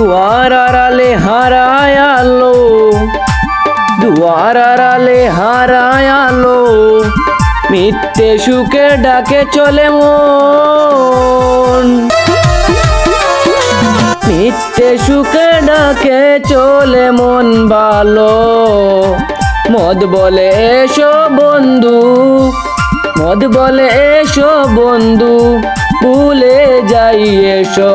দুয়ার আড়ালে হারায় আলো, দুয়ার আড়ালে হারায় আলো, মিথ্যে সুখে ডাকে চলে মন, মিথ্যে সুখে ডাকে চলে মন ভালো। মদ বলে এসো বন্ধু, মদ বলে এসো বন্ধু, ভুলে যাই এসো।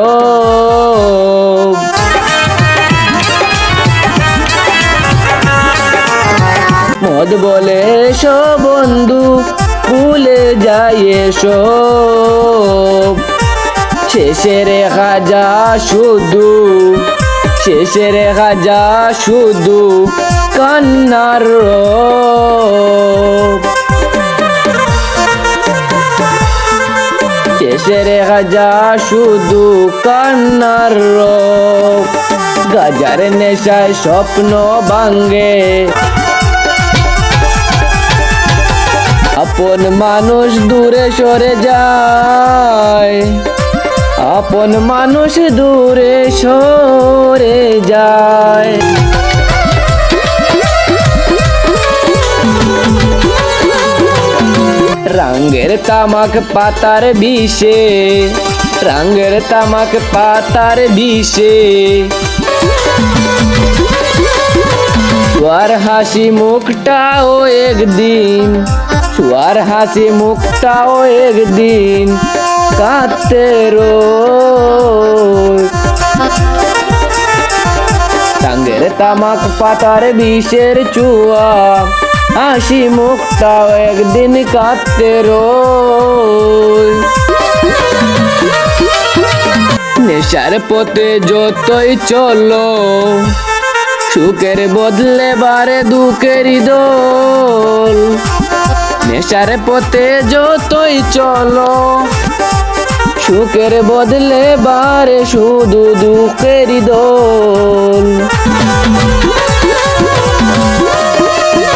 মদ বলে এসো বন্ধু, ভুলে যাই এসো। শেষে রেখা যা শুধু, শেষে রেখা যা শুধু কান্নার রোগ, শেষে রেখা যা শুধু কান্নার রোগ। গাজার নেশায় স্বপ্ন ভাঙ্গে, আপন মানুষ দূরে সরে যায়, আপন মানুষ দূরে সরে যায়। রঙের তামাক পাতার বিষে, রঙের তামাক পাতার বিষে, তোর হাসি মুখটাও একদিন, তোর হাসি মুখটাও একদিন কাঁদতে রোজ। রঙের তামাক পাতার বিষের চুয়া, হাসি মুখটাও একদিন কাঁদতে রোজ। নেশার পথে যতই চলো, সুখের বদলে বারে দুঃখেরই দোল। নেশার পথে যতই চলো, সুখের বদলে বারে শুধু দুঃখেরই দোল।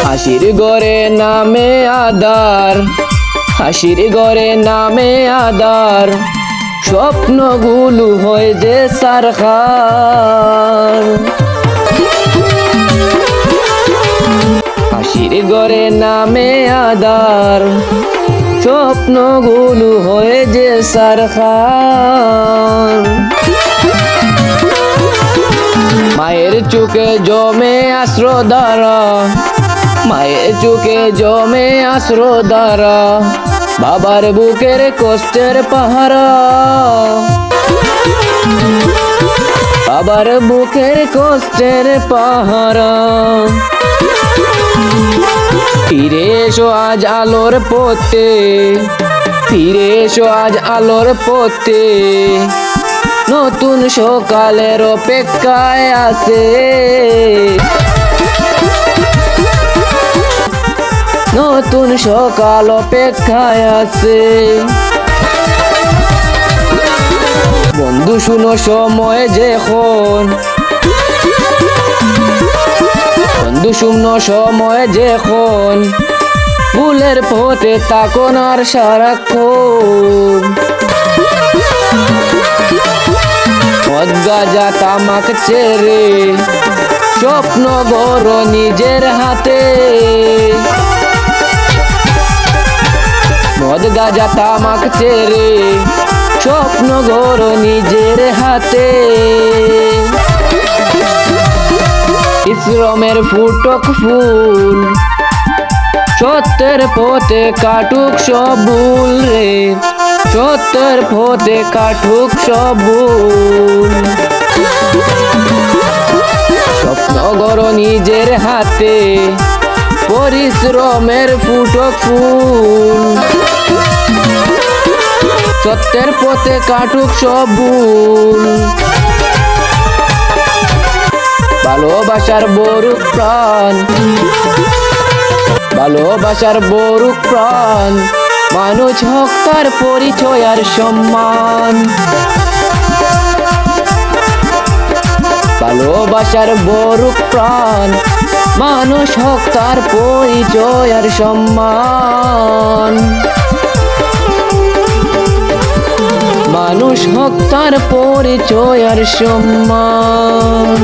হাসির ঘরে নামে আধার, হাসির ঘরে নামে আধার, স্বপ্নগুলো হয় যে সারখার। হাসির ঘরে নামে আধার, স্বপ্নগুলো হয় যে সারখার। মায়ের চোখে জমে আশ্রধারা, মায়ের চোখে জমে আশ্রধারা, বাবার বুকের কষ্টের পাহারা, বাবার বুকের কষ্টের পাহারা। ফিরে এসো আজ আলোর পথে, ফিরে এসো আজ আলোর পথে, নতুন সকালের অপেক্ষায় আছে, নতুন সকাল অপেক্ষায় আছে। বন্ধু শুনো সময় যখন, বন্ধু শুনো সময় যখন, ভুলের পথে তাকন আর সারাক্ষণ। মদ গাঁজা তামাক ছেড়ে স্বপ্ন গড়ো নিজের হাতে, মদ গাঁজা তামাক ছেড়ে স্বপ্ন গড়ো নিজের হাতে। ইসরমের ফুটক ফুল, সত্যের পথে কাটুক সব ভুল রে, সত্যের পথে কাটুক সব ভুল। স্বপ্ন গড়ো নিজের হাতে, পরিশ্রমের ফুটক ফুল, সত্যের পথে কাটুক সব ভুল। ভালোবাসার বরুক প্রাণ, ভালোবাসার বরুক প্রাণ, মানুষ হোক তার পরিচয় আর সম্মান। ভালোবাসার বরুক প্রাণ, মানুষ হোক তার পরিচয় আর সম্মান। মানুষ মানুষ হোক তার পরিচয় আর সম্মান।